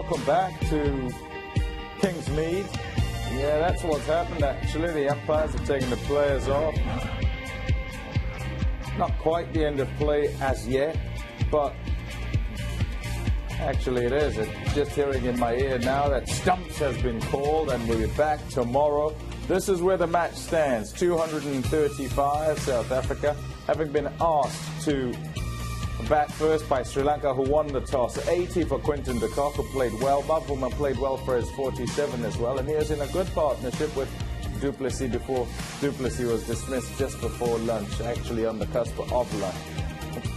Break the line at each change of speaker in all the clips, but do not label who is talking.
welcome back to Kingsmead. Yeah, that's what's happened actually. The umpires have taken the players off. Not quite the end of play as yet, but actually it is. It's just hearing in my ear now that stumps has been called and we'll be back tomorrow. This is where the match stands. 235 South Africa, having been asked to bat first by Sri Lanka, who won the toss. 80 for Quinton de Kock, who played well. Bavuma played well for his 47 as well. And he is in a good partnership with Du Plessis before Du Plessis was dismissed just before lunch, actually on the cusp of lunch.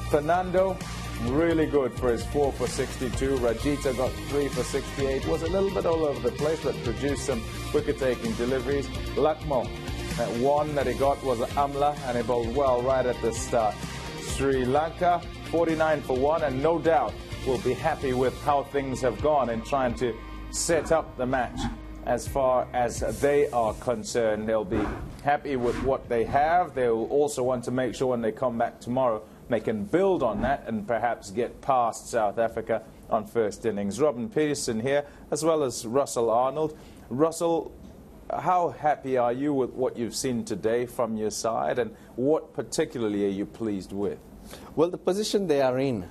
Fernando, really good for his 4 for 62. Rajita got 3 for 68. Was a little bit all over the place, but produced some wicket-taking deliveries. Lakmo, that one that he got was Amla, and he bowled well right at the start. Sri Lanka, 49 for 1, and no doubt will be happy with how things have gone in trying to set up the match. As far as they are concerned, they'll be happy with what they have. They'll also want to make sure when they come back tomorrow they can build on that and perhaps get past South Africa on first innings. Robin Peterson here, as well as Russell Arnold. Russell, how happy are you with what you've seen today from your side, and what particularly are you pleased with?
Well, the position they are in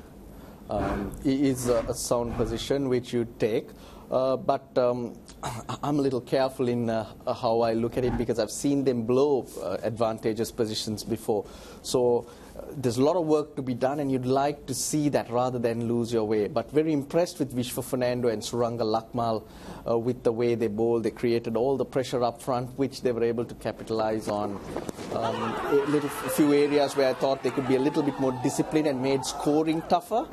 is a sound position which you take, but I'm a little careful in how I look at it, because I've seen them blow advantageous positions before. So there's a lot of work to be done, and you'd like to see that rather than lose your way. But very impressed with Vishwa Fernando and Suranga Lakmal with the way they bowled. They created all the pressure up front, which they were able to capitalize on. A few areas where I thought they could be a little bit more disciplined and made scoring tougher.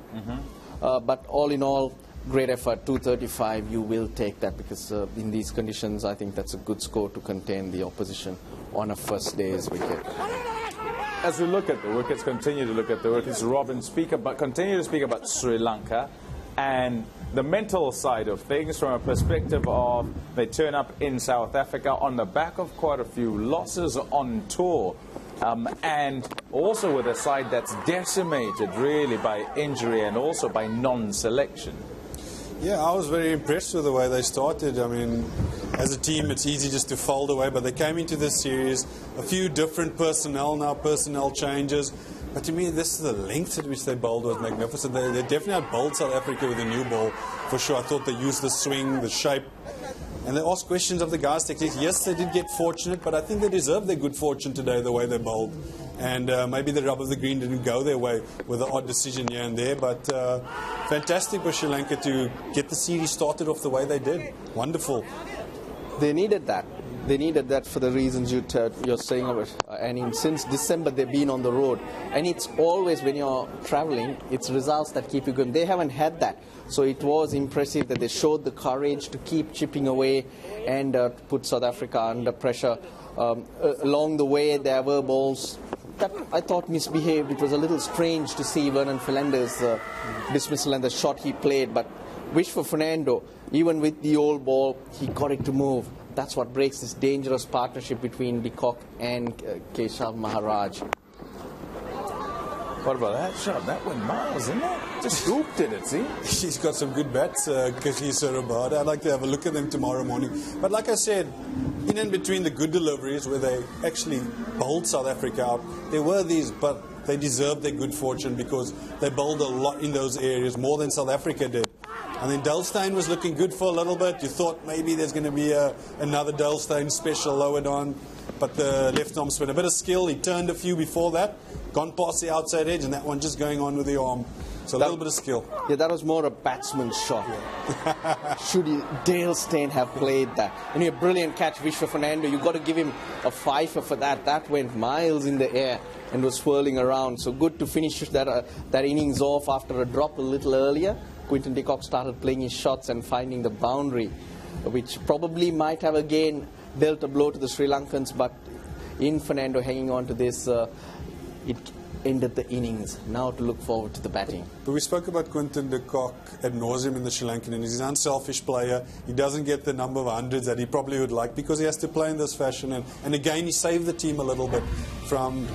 But all in all, great effort. 235, you will take that, because in these conditions, I think that's a good score to contain the opposition on a first day's wicket.
As we look at the wickets, continue to look at the wickets, Robin, continue to speak about Sri Lanka and the mental side of things from a perspective of they turn up in South Africa on the back of quite a few losses on tour, and also with a side that's decimated really by injury and also by non-selection.
Yeah, I was very impressed with the way they started. I mean, as a team, it's easy just to fold away, but they came into this series, a few different personnel changes. But to me, this is the length at which they bowled was magnificent. They definitely out-bowled South Africa with a new ball, for sure. I thought they used the swing, the shape, and they asked questions of the guys' techniques. Yes, they did get fortunate, but I think they deserved their good fortune today, the way they bowled. And maybe the rub of the green didn't go their way with an odd decision here and there. But fantastic for Sri Lanka to get the series started off the way they did. Wonderful.
They needed that. They needed that for the reasons you're saying of it. And since December, they've been on the road. And it's always, when you're traveling, it's results that keep you going. They haven't had that. So it was impressive that they showed the courage to keep chipping away and put South Africa under pressure. Along the way, there were balls that I thought misbehaved. It was a little strange to see Vernon Philander's dismissal and the shot he played. But wish for Fernando, even with the old ball, he got it to move. That's what breaks this dangerous partnership between de Kock and Keshav Maharaj.
What about that shot? That went miles, didn't it? Just scooped it, see?
She's got some good bats, Kagiso Rabada. I'd like to have a look at them tomorrow morning. But like I said, in and between the good deliveries where they actually bowled South Africa out, there were these, but they deserved their good fortune because they bowled a lot in those areas, more than South Africa did. And then Dulstein was looking good for a little bit. You thought maybe there's going to be another Dulstein special lowered on. But the left arm spin, a bit of skill. He turned a few before that, gone past the outside edge, and that one just going on with the arm. So a little bit of skill.
Yeah, that was more a batsman's shot. Yeah. Should Dale Steyn have played that? And a brilliant catch, Vishwa Fernando. You've got to give him a fifer for that. That went miles in the air and was swirling around. So good to finish that innings off after a drop a little earlier. Quinton de Kock started playing his shots and finding the boundary, which probably might have again dealt a blow to the Sri Lankans, but in Fernando hanging on to this, ended the innings. Now to look forward to the batting.
But we spoke about Quinton de Kock ad nauseum in the Sri Lankan innings. He's an unselfish player. He doesn't get the number of hundreds that he probably would like because he has to play in this fashion. And again, he saved the team a little bit from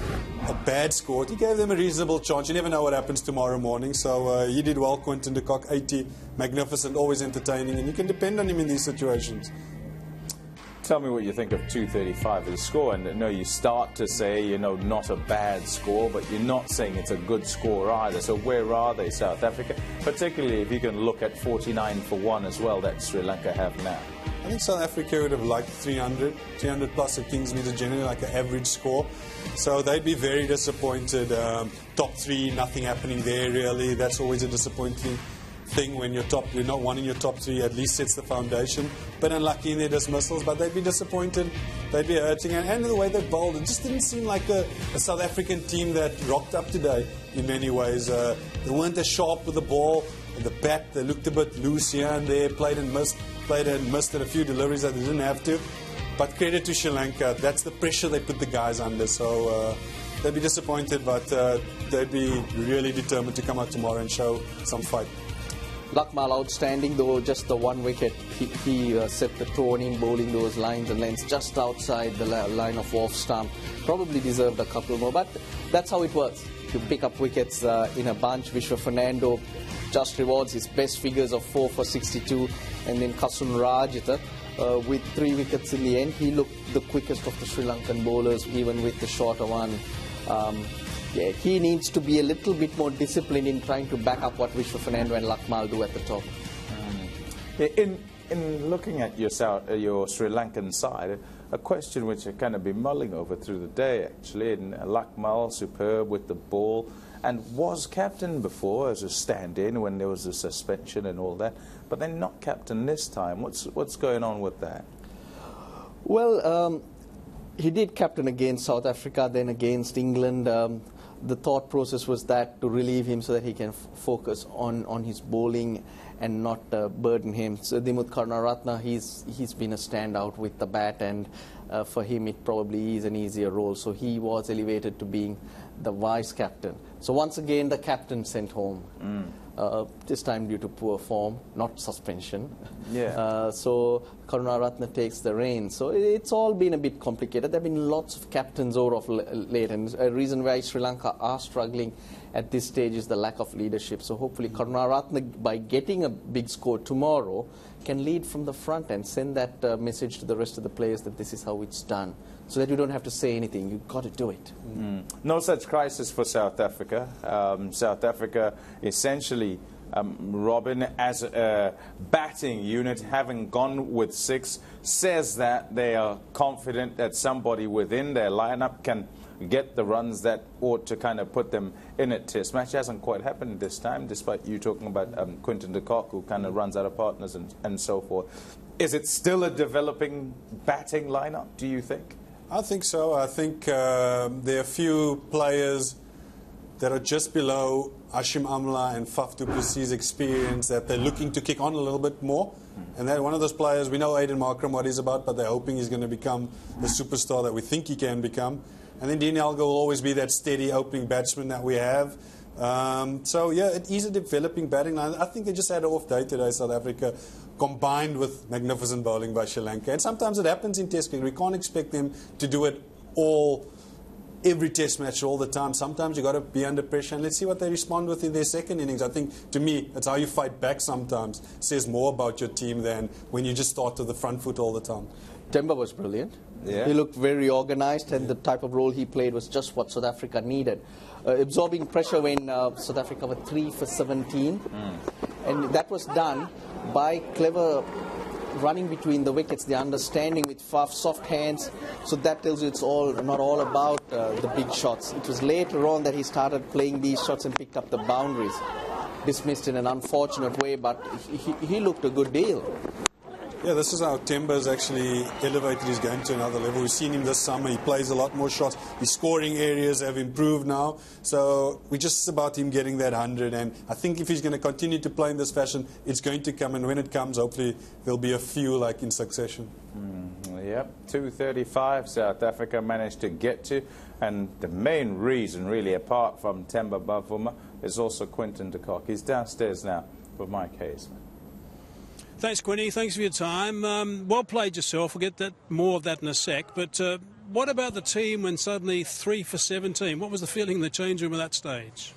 a bad score. He gave them a reasonable chance. You never know what happens tomorrow morning. So he did well, Quinton de Kock, 80, magnificent, always entertaining. And you can depend on him in these situations.
Tell me what you think of 235 as a score. And no, you start to say, you know, not a bad score, but you're not saying it's a good score either. So where are they, South Africa? Particularly if you can look at 49 for 1 as well that Sri Lanka have now.
I think South Africa would have liked 300 plus at Kingsmead is generally like an average score. So they'd be very disappointed. Top 3, nothing happening there really. That's always a disappointing thing when you're not one in your top 3, at least sets the foundation. But unlucky in their dismissals, but they'd be disappointed, they'd be hurting. And the way they bowled, it just didn't seem like a South African team that rocked up today in many ways. They weren't as sharp with the ball, and the bat, they looked a bit loose here and there, played and missed at a few deliveries that they didn't have to. But credit to Sri Lanka, that's the pressure they put the guys under. So they'd be disappointed, but they'd be really determined to come out tomorrow and show some fight.
Lakmal outstanding, though just the 1 wicket. He set the tone in bowling those lines and lengths just outside the line of off stump. Probably deserved a couple more, but that's how it works. You pick up wickets in a bunch. Vishwa Fernando just rewards his best figures of 4 for 62, and then Kasun Rajitha with 3 wickets in the end. He looked the quickest of the Sri Lankan bowlers, even with the shorter one. Yeah, he needs to be a little bit more disciplined in trying to back up what Vishwa Fernando and Lakmal do at the top.
In looking at your Sri Lankan side, a question which I've kind of been mulling over through the day actually, and Lakmal, superb with the ball, and was captain before as a stand-in when there was a suspension and all that, but then not captain this time. What's going on with that?
Well, he did captain against South Africa, then against England. The thought process was that to relieve him so that he can focus on his bowling and not burden him. So Dimuth Karunaratne, he's been a standout with the bat, and for him it probably is an easier role. So he was elevated to being the vice captain. So once again the captain sent home. This time due to poor form, not suspension.
Yeah.
So Karunaratne takes the reins. So it's all been a bit complicated. There have been lots of captains over of late, and a reason why Sri Lanka are struggling at this stage is the lack of leadership. So hopefully Karunaratne, by getting a big score tomorrow, can lead from the front and send that message to the rest of the players that this is how it's done, so that you don't have to say anything. You've got to do it.
No such crisis for South Africa. South Africa essentially, Robin, as a batting unit, having gone with 6, says that they are confident that somebody within their lineup can get the runs that ought to kind of put them in a test match. Hasn't quite happened this time, despite you talking about Quinton de Kock, who kind of runs out of partners and so forth. Is it still a developing batting lineup, do you think?
I think so. I think there are a few players that are just below Hashim Amla and Faf du Plessis' experience that they're looking to kick on a little bit more. And that one of those players, we know Aiden Markram what he's about, but they're hoping he's going to become the superstar that we think he can become. And then Dean Elgar will always be that steady opening batsman that we have. So, yeah, it is a developing batting line. I think they just had an off day today, South Africa, combined with magnificent bowling by Sri Lanka. And sometimes it happens in Test cricket. We can't expect them to do it every Test match all the time. Sometimes you've got to be under pressure, and let's see what they respond with in their second innings. I think, to me, that's how you fight back sometimes. It says more about your team than when you just start to the front foot all the time.
Temba was brilliant.
Yeah.
He looked very organized, and the type of role he played was just what South Africa needed. Absorbing pressure when South Africa were 3 for 17. And that was done by clever running between the wickets, the understanding with Faf, soft hands. So that tells you it's not all about the big shots. It was later on that he started playing these shots and picked up the boundaries. Dismissed in an unfortunate way, but he looked a good deal.
Yeah, this is how Temba has actually elevated his game to another level. We've seen him this summer. He plays a lot more shots. His scoring areas have improved now. So we're just about him getting that 100. And I think if he's going to continue to play in this fashion, it's going to come. And when it comes, hopefully there'll be a few like in succession.
Yep, 235 South Africa managed to get to. And the main reason, really, apart from Themba Bavuma, is also Quinton de Kock. He's downstairs now with Mike Hayes.
Thanks, Quinny. Thanks for your time. Well played yourself. We'll get more of that in a sec. But what about the team when suddenly 3 for 17? What was the feeling in the change room at that stage?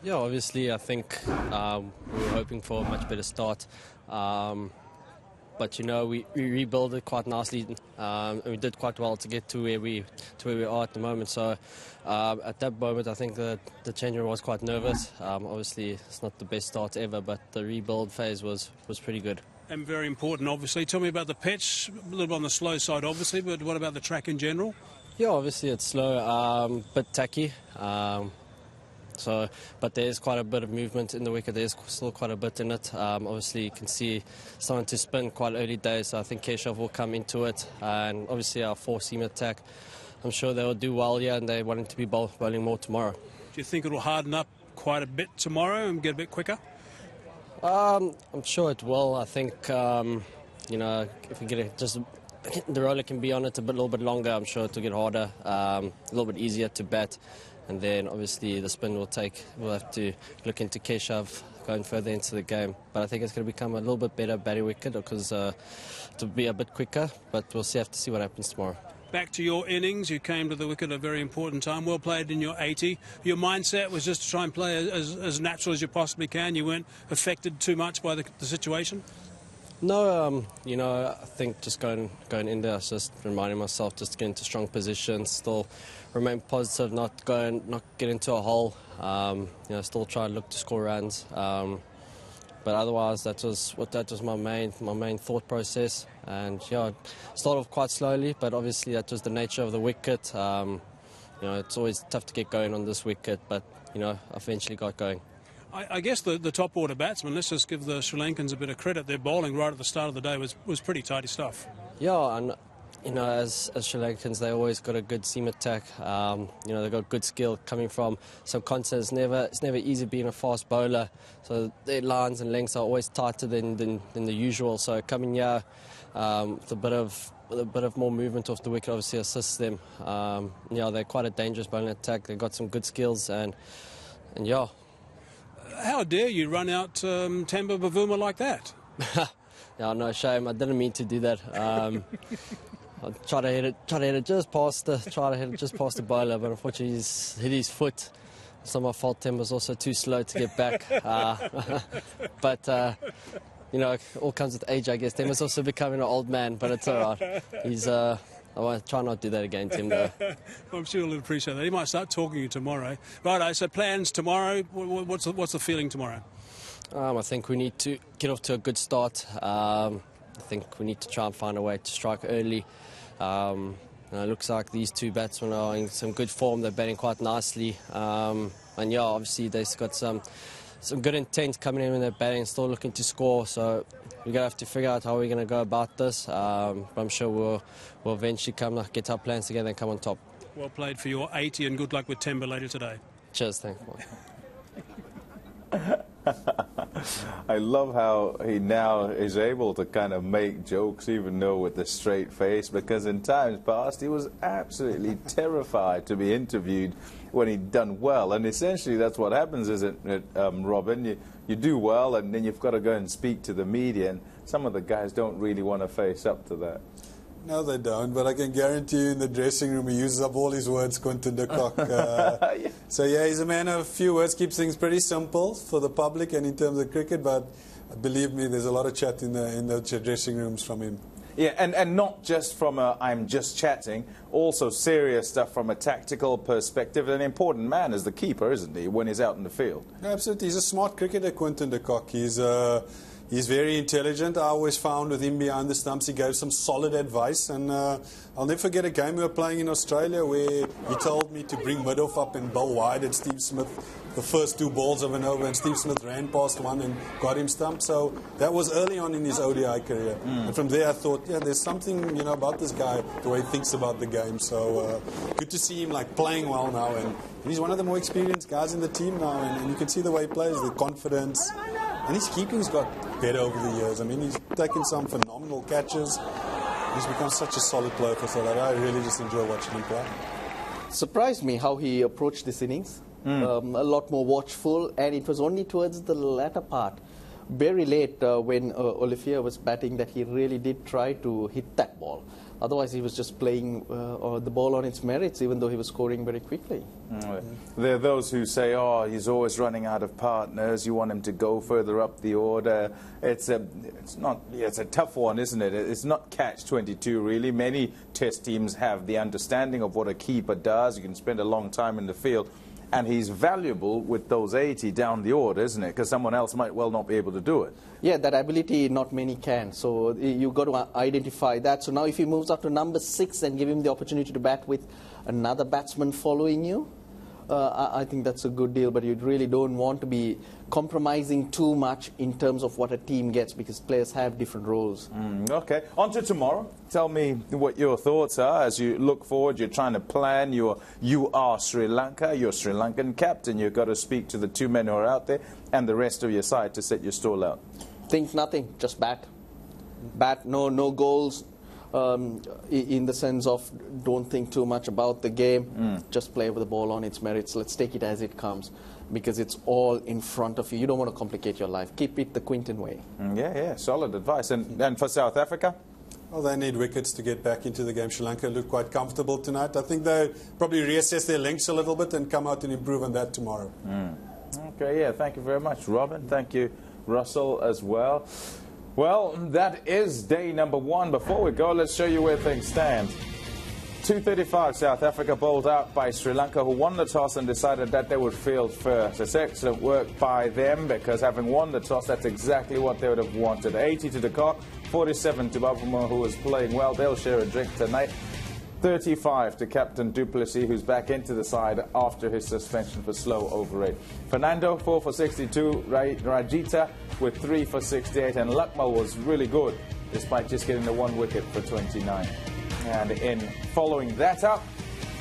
Yeah, obviously, I think we were hoping for a much better start. But, you know, we rebuilt it quite nicely. And we did quite well to get to where we are at the moment. So at that moment, I think the change room was quite nervous. Obviously, it's not the best start ever, but the rebuild phase was pretty good.
And very important, obviously. Tell me about the pitch. A little bit on the slow side, obviously, but what about the track in general?
Yeah, obviously it's slow, bit tacky. But there's quite a bit of movement in the wicket. There's still quite a bit in it. Obviously, you can see starting to spin quite early days. So I think Keshav will come into it. And obviously our 4-seam attack, I'm sure they will do well here, and they're wanting to be bowling more tomorrow.
Do you think it will harden up quite a bit tomorrow and get a bit quicker?
I'm sure it will. I think, you know, if we get the roller can be on it a little bit longer, I'm sure it'll get harder, a little bit easier to bat. And then obviously the spin we'll have to look into Keshav going further into the game. But I think it's going to become a little bit better batting wicket because it'll be a bit quicker. But we'll have to see what happens tomorrow.
Back to your innings, you came to the wicket at a very important time. Well played in your 80. Your mindset was just to try and play as natural as you possibly can. You weren't affected too much by the situation?
No, you know, I think just going in there, I was just reminding myself just to get into strong positions, still remain positive, not get into a hole, you know, still try and look to score runs. But otherwise, that was my main thought process. And yeah, started off quite slowly, but obviously that was the nature of the wicket. You know, it's always tough to get going on this wicket, but you know, eventually got going.
I guess the top order batsmen, let's just give the Sri Lankans a bit of credit. Their bowling right at the start of the day was pretty tidy stuff.
Yeah, and you know, as Sri Lankans, they always got a good seam attack. You know, they've got good skill coming from some contests. It's never easy being a fast bowler. So their lines and lengths are always tighter than the usual. So coming here with a bit of more movement off the wicket obviously assists them. Yeah, they're quite a dangerous bowling attack. They've got some good skills and yeah.
How dare you run out Themba Bavuma like that?
Yeah, no shame. I didn't mean to do that. I tried to hit it just past the bowler, but unfortunately he's hit his foot. It's not my fault. Themba's also too slow to get back. But you know, it all comes with age, I guess. Themba's also becoming an old man, but it's all right. I want to try not to do that again, Tim, though.
I'm sure he'll appreciate that. He might start talking to you tomorrow. Righto, so plans tomorrow. What's the feeling tomorrow?
I think we need to get off to a good start. I think we need to try and find a way to strike early. It looks like these two batsmen are in some good form. They're batting quite nicely. And yeah, obviously they've got some good intent coming in when they're batting, still looking to score. So we're going to have to figure out how we're going to go about this. But I'm sure we'll eventually get our plans together and come on top.
Well played for your 80 and good luck with Themba later today.
Cheers, thanks.
I love how he now is able to kind of make jokes, even though with a straight face, because in times past he was absolutely terrified to be interviewed when he'd done well. And essentially that's what happens, isn't it, Robin? You do well and then you've got to go and speak to the media, and some of the guys don't really want to face up to that.
No, they don't, but I can guarantee you in the dressing room he uses up all his words, Quinton de Kock.
Yeah.
So, yeah, he's a man of few words, keeps things pretty simple for the public and in terms of cricket, but believe me, there's a lot of chat in the dressing rooms from him.
Yeah, and not just from I'm just chatting, also serious stuff from a tactical perspective. An important man as the keeper, isn't he, when he's out in the field?
No, absolutely. He's a smart cricketer, Quinton de Kock. He's very intelligent. I always found with him behind the stumps he gave some solid advice, and I'll never forget a game we were playing in Australia where he told me to bring mid-off up and bowl wide at Steve Smith the first 2 balls of an over, and Steve Smith ran past one and got him stumped. So that was early on in his ODI career. And from there I thought, yeah, there's something about this guy, the way he thinks about the game. So good to see him playing well now, and he's one of the more experienced guys in the team now, and you can see the way he plays, the confidence. And his keeping's got better over the years. I mean, he's taken some phenomenal catches. He's become such a solid player for South Africa. I really just enjoy watching him play.
Surprised me how he approached this innings. A lot more watchful, and it was only towards the latter part, very late when Olivier was batting, that he really did try to hit that ball. Otherwise, he was just playing the ball on its merits, even though he was scoring very quickly.
There are those who say, oh, he's always running out of partners. You want him to go further up the order. It's a tough one, isn't it? It's not catch-22, really. Many test teams have the understanding of what a keeper does. You can spend a long time in the field. And he's valuable with those 80 down the order, isn't it? Because someone else might well not be able to do it.
Yeah, that ability not many can. So you've got to identify that. So now if he moves up to number 6 and give him the opportunity to bat with another batsman following you, I think that's a good deal. But you really don't want to be compromising too much in terms of what a team gets, because players have different roles.
Okay, on to tomorrow. Tell me what your thoughts are as you look forward. You're trying to plan. You are Sri Lanka. You're Sri Lankan captain. You've got to speak to the 2 men who are out there and the rest of your side to set your stall out.
Think nothing, just bat. Bat, no goals. In the sense of don't think too much about the game, just play with the ball on its merits. Let's take it as it comes, because it's all in front of you. You don't want to complicate your life. Keep it the Quinton way.
Yeah, solid advice. And for South Africa?
Well, they need wickets to get back into the game. Sri Lanka looked quite comfortable tonight. I think they'll probably reassess their links a little bit and come out and improve on that tomorrow.
Okay, yeah, thank you very much, Robin. Thank you, Russell, as well. Well, that is day number 1. Before we go, let's show you where things stand. 2:35, South Africa bowled out by Sri Lanka, who won the toss and decided that they would field first. It's excellent work by them, because having won the toss, that's exactly what they would have wanted. 80 to the cock, 47 to Bavuma, who was playing well. They'll share a drink tonight. 35 to Captain Du Plessis, who's back into the side after his suspension for slow over 8. Fernando, 4 for 62. Rajita with 3 for 68. And Lakmal was really good, despite just getting the 1 wicket for 29. And in following that up,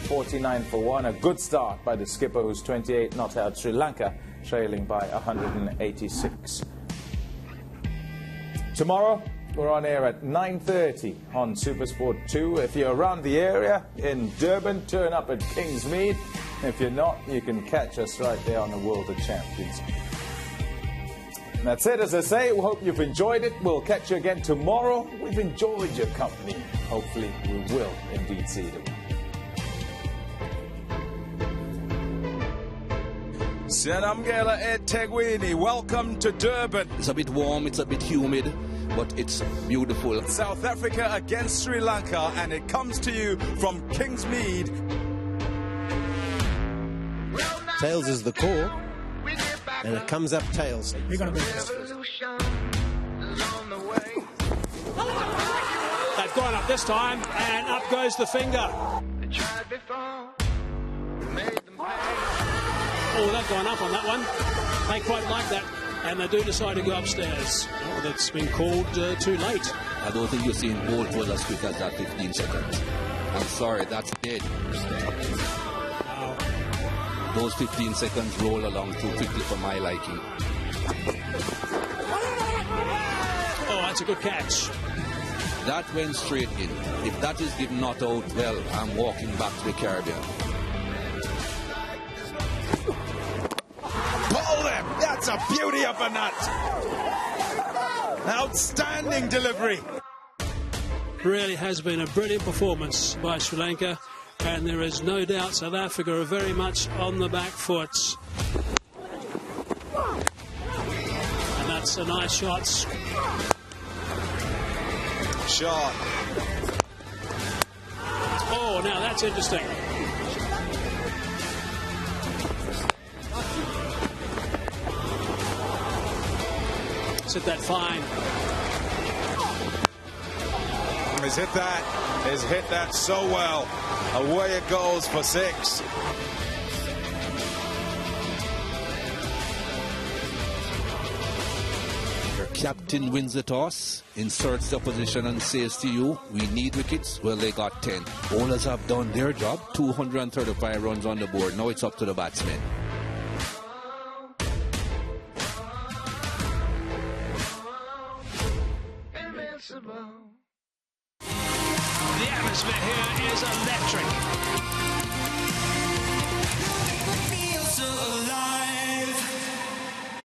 49 for 1. A good start by the skipper, who's 28, not out. Sri Lanka trailing by 186. Tomorrow, we're on air at 9:30 on SuperSport 2. If you're around the area in Durban, turn up at Kingsmead. If you're not, you can catch us right there on the World of Champions. And that's it, as I say. We hope you've enjoyed it. We'll catch you again tomorrow. We've enjoyed your company. Hopefully, we will indeed see you. Senamgela Ed Tegwini, welcome to Durban.
It's a bit warm, it's a bit humid, but it's beautiful.
South Africa against Sri Lanka, and it comes to you from Kingsmead.
Tails is the core, and it comes up tails.
You're going to beat this.
They've gone up this time, and up goes the finger. Oh, they've gone up on that one. They quite like that, and they do decide to go upstairs. Oh, that's been called too late.
I don't think you're seeing both well as quick as that 15 seconds. I'm sorry, that's dead.
Wow.
Those 15 seconds roll along too quickly for my liking.
Oh, that's a good catch.
That went straight in. If that is given not out, well, I'm walking back to the Caribbean.
Pull them! That's a beauty of a nut! Outstanding delivery!
Really has been a brilliant performance by Sri Lanka, and there is no doubt South Africa are very much on the back foot. And that's a nice shot.
Shot.
Oh, now that's interesting. Hit that fine.
He's hit that. He's hit that so well. Away it goes for 6.
Your captain wins the toss, inserts the opposition and says to you, we need wickets. Well, they got 10. Bowlers have done their job. 235 runs on the board. Now it's up to the batsmen.
The atmosphere here is electric.
So